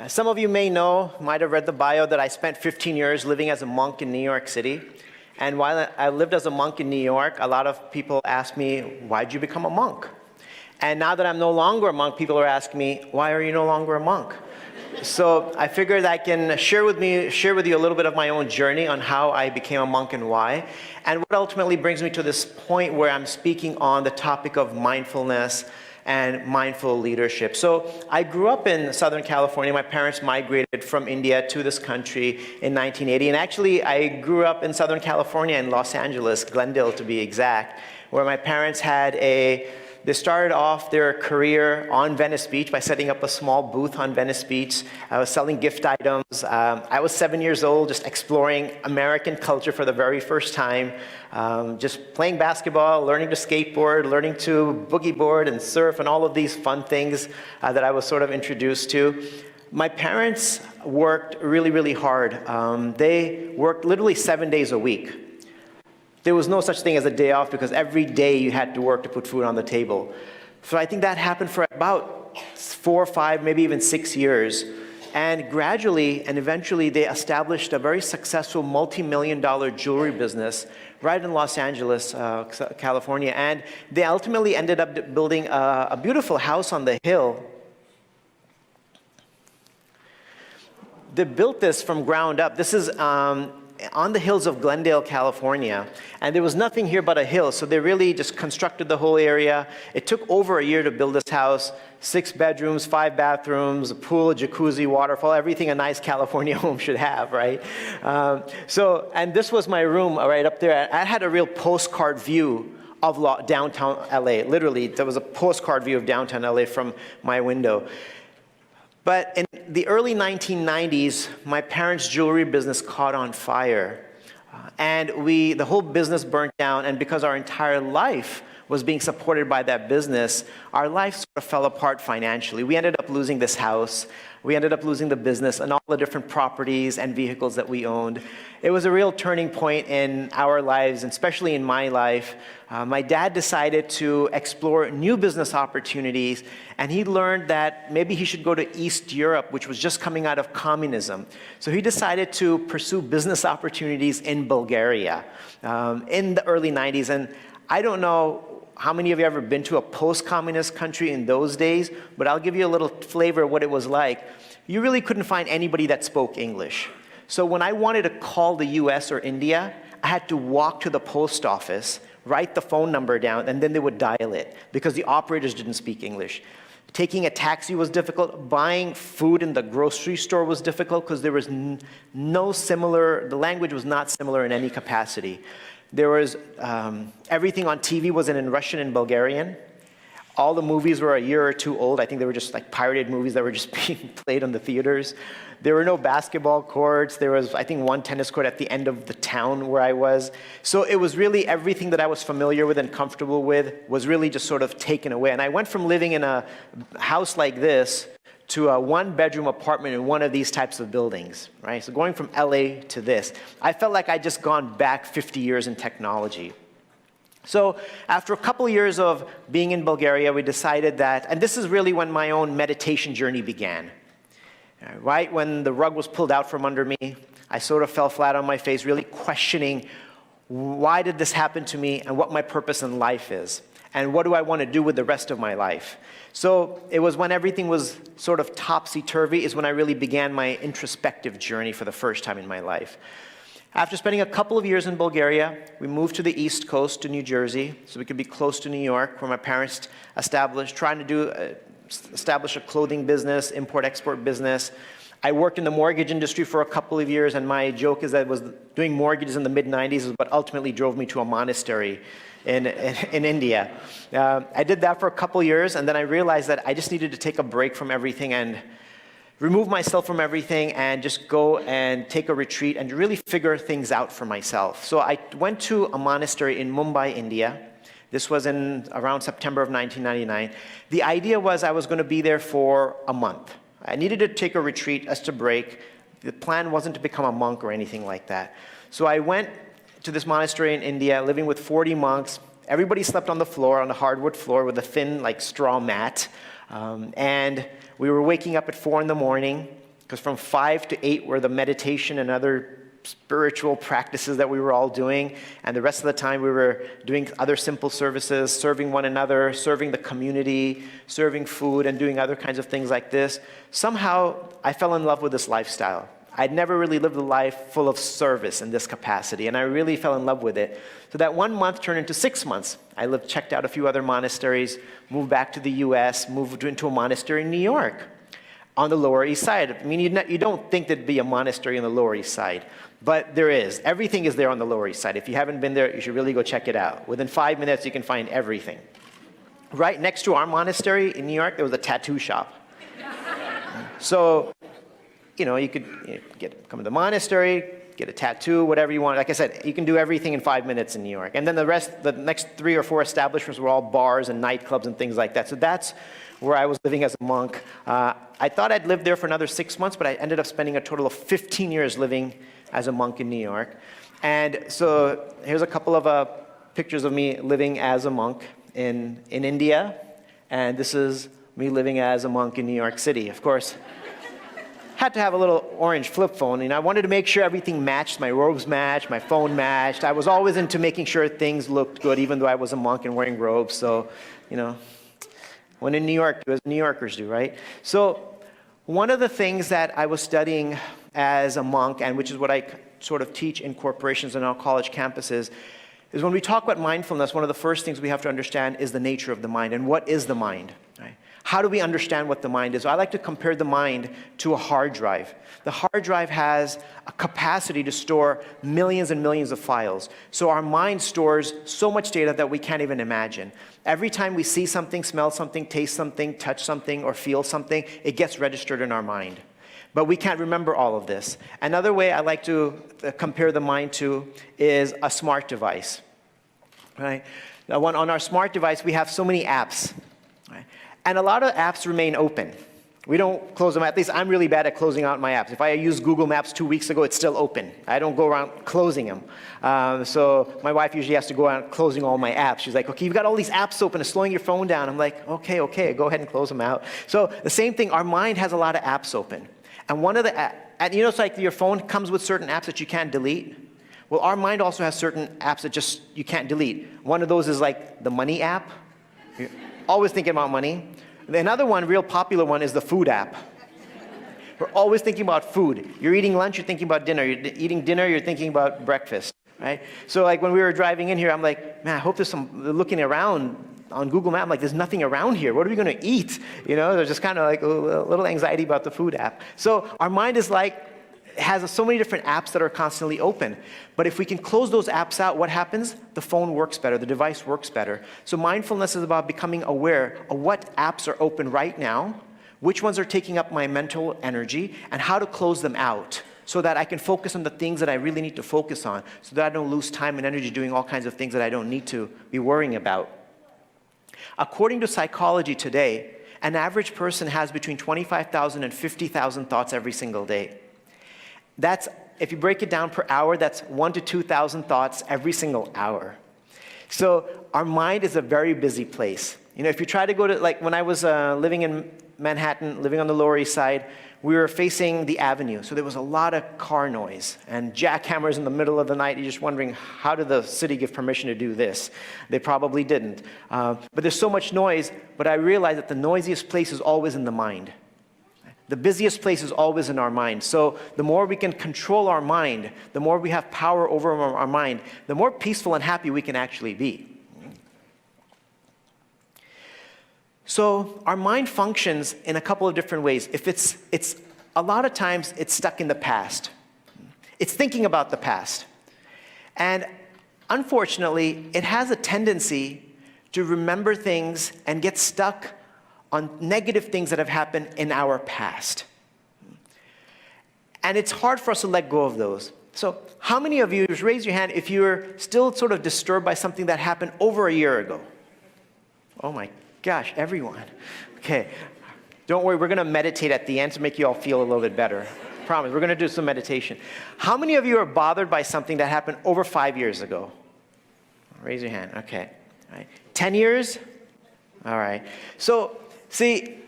Some of you may know, might have read the bio, that I spent 15 years living as a monk in New York City. And while I lived as a monk in New York, a lot of people asked me, why'd you become a monk? And now that I'm no longer a monk, people are asking me, why are you no longer a monk? So I figured I can share with you a little bit of my own journey on how I became a monk and why. And what ultimately brings me to this point where I'm speaking on the topic of mindfulness and mindful leadership. So I grew up in Southern California. My parents migrated from India to this country in 1980. And actually, I grew up in Southern California in Los Angeles, Glendale to be exact, where my parents they started off their career on Venice Beach by setting up a small booth on Venice Beach. I was selling gift items. I was 7 years old, just exploring American culture for the very first time. Just playing basketball, learning to skateboard, learning to boogie board and surf and all of these fun things that I was sort of introduced to. My parents worked really, really hard. They worked literally 7 days a week. There was no such thing as a day off because every day you had to work to put food on the table. So I think that happened for about 4 or 5, maybe even 6 years. And gradually and eventually they established a very successful multi-million-dollar jewelry business right in Los Angeles, California. And they ultimately ended up building a beautiful house on the hill. They built this from ground up. This is on the hills of Glendale, California, and there was nothing here but a hill, so they really just constructed the whole area. It took over a year to build this house, 6 bedrooms, 5 bathrooms, a pool, a jacuzzi, waterfall, everything a nice California home should have, right? And this was my room right up there. I had a real postcard view of downtown LA. Literally, there was a postcard view of downtown LA from my window. But in the early 1990s, my parents' jewelry business caught on fire. And the whole business burnt down, and because our entire life was being supported by that business, our life sort of fell apart financially. We ended up losing this house. We ended up losing the business and all the different properties and vehicles that we owned. It was a real turning point in our lives, and especially in my life. My dad decided to explore new business opportunities, and he learned that maybe he should go to East Europe, which was just coming out of communism. So he decided to pursue business opportunities in Bulgaria in the early 90s. And I don't know how many of you have ever been to a post-communist country in those days, but I'll give you a little flavor of what it was like. You really couldn't find anybody that spoke English. So when I wanted to call the US or India, I had to walk to the post office, write the phone number down, and then they would dial it because the operators didn't speak English. Taking a taxi was difficult. Buying food in the grocery store was difficult because there was the language was not similar in any capacity. There was, everything on TV was in Russian and Bulgarian. All the movies were a year or two old. I think they were just like pirated movies that were just being played on the theaters. There were no basketball courts. There was, I think, one tennis court at the end of the town where I was. So it was really everything that I was familiar with and comfortable with was really just sort of taken away. And I went from living in a house like this to a one-bedroom apartment in one of these types of buildings, right? So going from LA to this, I felt like I'd just gone back 50 years in technology. So after a couple of years of being in Bulgaria, we decided that, and this is really when my own meditation journey began, right? When the rug was pulled out from under me, I sort of fell flat on my face, really questioning why did this happen to me and what my purpose in life is. And what do I want to do with the rest of my life? So it was when everything was sort of topsy-turvy is when I really began my introspective journey for the first time in my life. After spending a couple of years in Bulgaria, we moved to the East Coast to New Jersey so we could be close to New York, where my parents establish a clothing business, import-export business. I worked in the mortgage industry for a couple of years, and my joke is that I was doing mortgages in the mid-90s is what ultimately drove me to a monastery in India. I did that for a couple years, and then I realized that I just needed to take a break from everything and remove myself from everything and just go and take a retreat and really figure things out for myself. So I went to a monastery in Mumbai, India. This was in around September of 1999. The idea was I was going to be there for a month. I needed to take a retreat as to break. The plan wasn't to become a monk or anything like that. So I went to this monastery in India, living with 40 monks. Everybody slept on the floor, on the hardwood floor with a thin, like, straw mat. And we were waking up at 4 in the morning, because from 5 to 8 were the meditation and other spiritual practices that we were all doing, and the rest of the time we were doing other simple services, serving one another, serving the community, serving food, and doing other kinds of things like this. Somehow, I fell in love with this lifestyle. I'd never really lived a life full of service in this capacity, and I really fell in love with it. So that 1 month turned into 6 months. I checked out a few other monasteries, moved back to the US, moved into a monastery in New York on the Lower East Side. I mean, you don't think there'd be a monastery on the Lower East Side, but there is. Everything is there on the Lower East Side. If you haven't been there, you should really go check it out. Within 5 minutes, you can find everything. Right next to our monastery in New York, there was a tattoo shop. So, you could come to the monastery, get a tattoo, whatever you want. Like I said, you can do everything in 5 minutes in New York. And then the next 3 or 4 establishments were all bars and nightclubs and things like that. So that's where I was living as a monk. I thought I'd live there for another 6 months, but I ended up spending a total of 15 years living as a monk in New York. And so here's a couple of pictures of me living as a monk in India. And this is me living as a monk in New York City. Of course, had to have a little orange flip phone, and I wanted to make sure everything matched. My robes matched, my phone matched. I was always into making sure things looked good, even though I was a monk and wearing robes. So, when in New York, do as New Yorkers do, right? So one of the things that I was studying as a monk, and which is what I sort of teach in corporations and on college campuses, is when we talk about mindfulness, one of the first things we have to understand is the nature of the mind. And what is the mind? Right? How do we understand what the mind is? I like to compare the mind to a hard drive. The hard drive has a capacity to store millions and millions of files. So our mind stores so much data that we can't even imagine. Every time we see something, smell something, taste something, touch something, or feel something, it gets registered in our mind. But we can't remember all of this. Another way I like to compare the mind to is a smart device. Right? Now, on our smart device, we have so many apps. Right? And a lot of apps remain open. We don't close them. At least I'm really bad at closing out my apps. If I used Google Maps 2 weeks ago, it's still open. I don't go around closing them. So my wife usually has to go around closing all my apps. She's like, okay, you've got all these apps open. It's slowing your phone down. I'm like, okay, go ahead and close them out. So the same thing, our mind has a lot of apps open. And one of the, it's like your phone comes with certain apps that you can't delete. Well, our mind also has certain apps that just you can't delete. One of those is like the money app. You're always thinking about money. Another one, real popular one, is the food app. We're always thinking about food. You're eating lunch, you're thinking about dinner. You're eating dinner, you're thinking about breakfast, right? So like when we were driving in here, I'm like, man, I hope there's looking around on Google Maps, I'm like, there's nothing around here. What are we going to eat? There's just kind of like a little anxiety about the food app. So our mind is like, has so many different apps that are constantly open. But if we can close those apps out, what happens? The phone works better, the device works better. So mindfulness is about becoming aware of what apps are open right now, which ones are taking up my mental energy, and how to close them out so that I can focus on the things that I really need to focus on, so that I don't lose time and energy doing all kinds of things that I don't need to be worrying about. According to psychology today, an average person has between 25,000 and 50,000 thoughts every single day. That's, if you break it down per hour, that's 1,000 to 2,000 thoughts every single hour. So our mind is a very busy place. If you try to go to, like when I was living in Manhattan, living on the Lower East Side, we were facing the avenue. So there was a lot of car noise and jackhammers in the middle of the night. You're just wondering, how did the city give permission to do this? They probably didn't. But there's so much noise, but I realized that the noisiest place is always in the mind. The busiest place is always in our mind. So the more we can control our mind, the more we have power over our mind, the more peaceful and happy we can actually be. So our mind functions in a couple of different ways. If it's a lot of times it's stuck in the past. It's thinking about the past. And unfortunately, it has a tendency to remember things and get stuck on negative things that have happened in our past. And it's hard for us to let go of those. So how many of you, just raise your hand if you're still sort of disturbed by something that happened over a year ago? Oh my gosh, everyone. Okay, don't worry, we're gonna meditate at the end to make you all feel a little bit better. Promise, we're gonna do some meditation. How many of you are bothered by something that happened over 5 years ago? Raise your hand, okay. All right. 10 years? All right. So, see,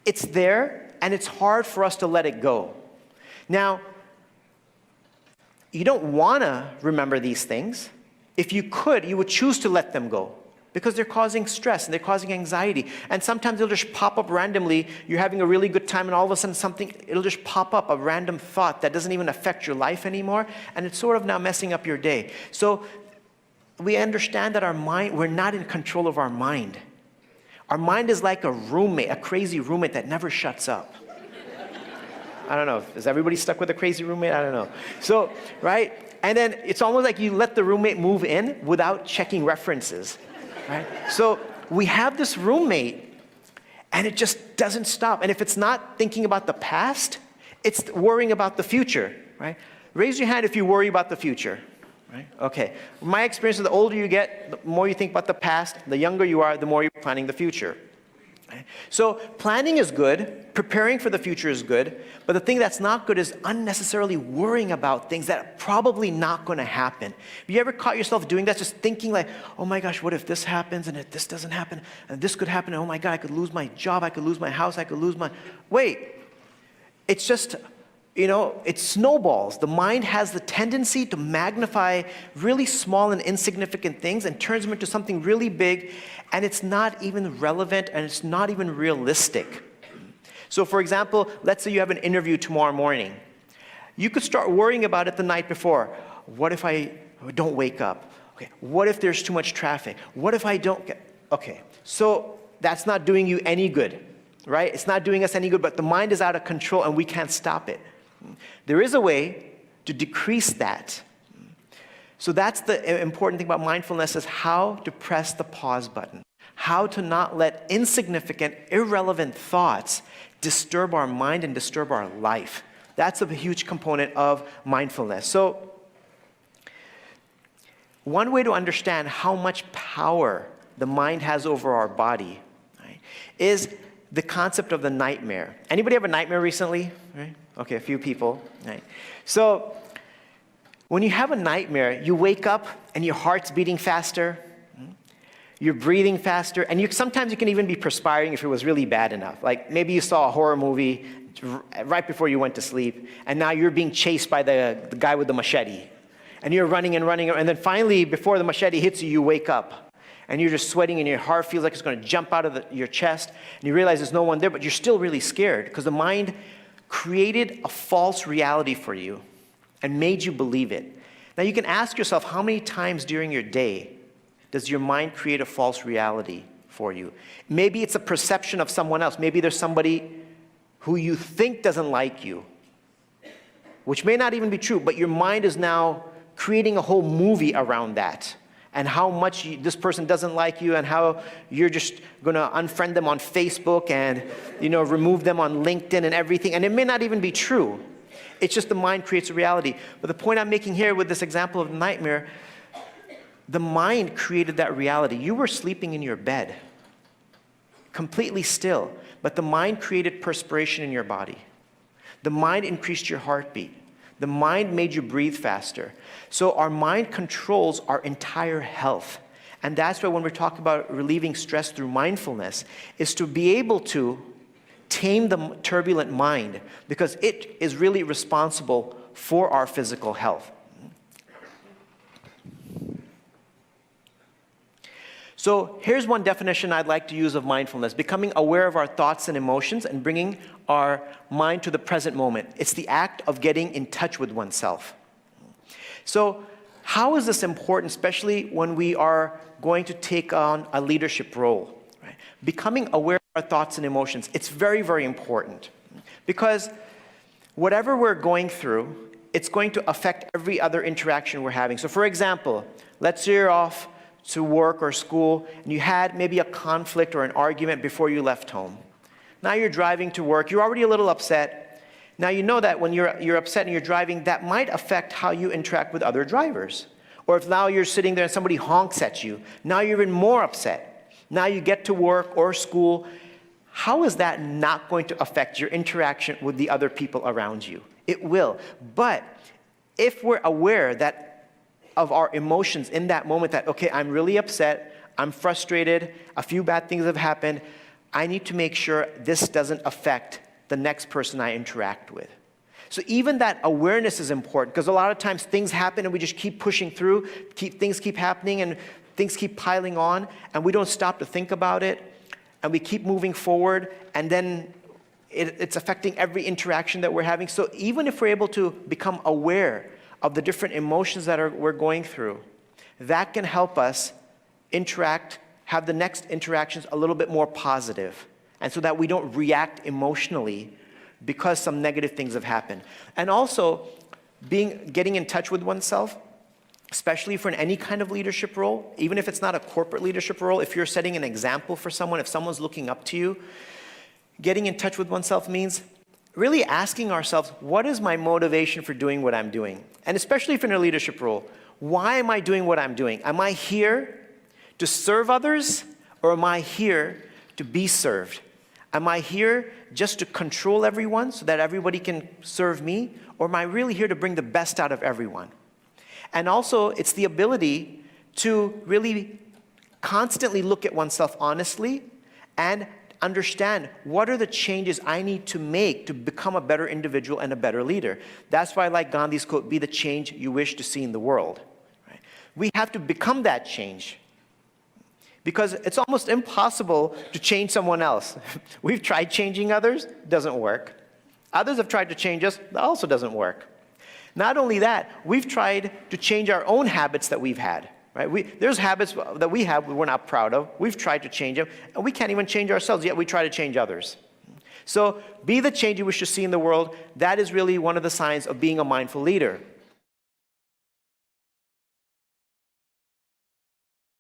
it's there, and it's hard for us to let it go. Now, you don't want to remember these things. If you could, you would choose to let them go because they're causing stress and they're causing anxiety. And sometimes they'll just pop up randomly. You're having a really good time and all of a sudden it'll just pop up, a random thought that doesn't even affect your life anymore. And it's sort of now messing up your day. So we understand that our mind, we're not in control of our mind. Our mind is like a roommate, a crazy roommate that never shuts up. I don't know. Is everybody stuck with a crazy roommate? I don't know. So, right? And then it's almost like you let the roommate move in without checking references, right? So we have this roommate, and it just doesn't stop. And if it's not thinking about the past, it's worrying about the future, right? Raise your hand if you worry about the future, right? Okay. My experience is the older you get, the more you think about the past. The younger you are, the more you're planning the future. So planning is good, preparing for the future is good, but the thing that's not good is unnecessarily worrying about things that are probably not going to happen. Have you ever caught yourself doing that, just thinking like, oh my gosh, what if this happens, and if this doesn't happen, and this could happen, and oh my God, I could lose my job, I could lose my house, I could lose my... Wait, it's just, it snowballs. The mind has the tendency to magnify really small and insignificant things and turns them into something really big, and it's not even relevant and it's not even realistic. So for example, let's say you have an interview tomorrow morning. You could start worrying about it the night before. What if I don't wake up? Okay. What if there's too much traffic? What if I don't get... Okay, so that's not doing you any good, right? It's not doing us any good, but the mind is out of control and we can't stop it. There is a way to decrease that. So that's the important thing about mindfulness, is how to press the pause button. How to not let insignificant, irrelevant thoughts disturb our mind and disturb our life. That's a huge component of mindfulness. So one way to understand how much power the mind has over our body, right, is the concept of the nightmare. Anybody have a nightmare recently? Right? Okay, a few people. Right. So when you have a nightmare, you wake up and your heart's beating faster, you're breathing faster, and sometimes you can even be perspiring if it was really bad enough. Like maybe you saw a horror movie right before you went to sleep, and now you're being chased by the guy with the machete. And you're running and running, and then finally, before the machete hits you, you wake up. And you're just sweating, and your heart feels like it's going to jump out of your chest, and you realize there's no one there, but you're still really scared because the mind created a false reality for you and made you believe it. Now you can ask yourself, how many times during your day does your mind create a false reality for you? Maybe it's a perception of someone else. Maybe there's somebody who you think doesn't like you, which may not even be true, but your mind is now creating a whole movie around that, and how much this person doesn't like you, and how you're just going to unfriend them on Facebook and remove them on LinkedIn and everything. And it may not even be true. It's just the mind creates a reality. But the point I'm making here with this example of nightmare, the mind created that reality. You were sleeping in your bed, completely still, but the mind created perspiration in your body. The mind increased your heartbeat. The mind made you breathe faster. So our mind controls our entire health. And that's why when we're talking about relieving stress through mindfulness, is to be able to tame the turbulent mind, because it is really responsible for our physical health. So here's one definition I'd like to use of mindfulness: becoming aware of our thoughts and emotions and bringing our mind to the present moment. It's the act of getting in touch with oneself. So how is this important, especially when we are going to take on a leadership role? Right? Becoming aware of our thoughts and emotions, it's very, very important, because whatever we're going through, it's going to affect every other interaction we're having. So for example, let's say you're off to work or school, and you had maybe a conflict or an argument before you left home. Now you're driving to work, you're already a little upset. Now you know that when you're upset and you're driving, that might affect how you interact with other drivers. Or if now you're sitting there and somebody honks at you, now you're even more upset. Now you get to work or school, how is that not going to affect your interaction with the other people around you? It will. But if we're aware of our emotions in that moment, that, okay, I'm really upset, I'm frustrated, a few bad things have happened, I need to make sure this doesn't affect the next person I interact with. So even that awareness is important, because a lot of times things happen and we just keep pushing through, things keep happening and things keep piling on, and we don't stop to think about it, and we keep moving forward, and then it's affecting every interaction that we're having. So even if we're able to become aware of the different emotions that we're going through, that can help us interact, have the next interactions a little bit more positive, and so that we don't react emotionally because some negative things have happened. And also, getting in touch with oneself, especially for any kind of leadership role, even if it's not a corporate leadership role, if you're setting an example for someone, if someone's looking up to you, getting in touch with oneself means really asking ourselves, what is my motivation for doing what I'm doing? And especially if in a leadership role, why am I doing what I'm doing? Am I here to serve others, or am I here to be served? Am I here just to control everyone so that everybody can serve me, or am I really here to bring the best out of everyone? And also, it's the ability to really constantly look at oneself honestly and understand what are the changes I need to make to become a better individual and a better leader. That's why I like Gandhi's quote, be the change you wish to see in the world. Right? We have to become that change, because it's almost impossible to change someone else. We've tried changing others, doesn't work. Others have tried to change us, that also doesn't work. Not only that, we've tried to change our own habits that we've had. Right? There's habits that we have we're not proud of. We've tried to change them, and we can't even change ourselves, yet we try to change others. So be the change you wish to see in the world. That is really one of the signs of being a mindful leader.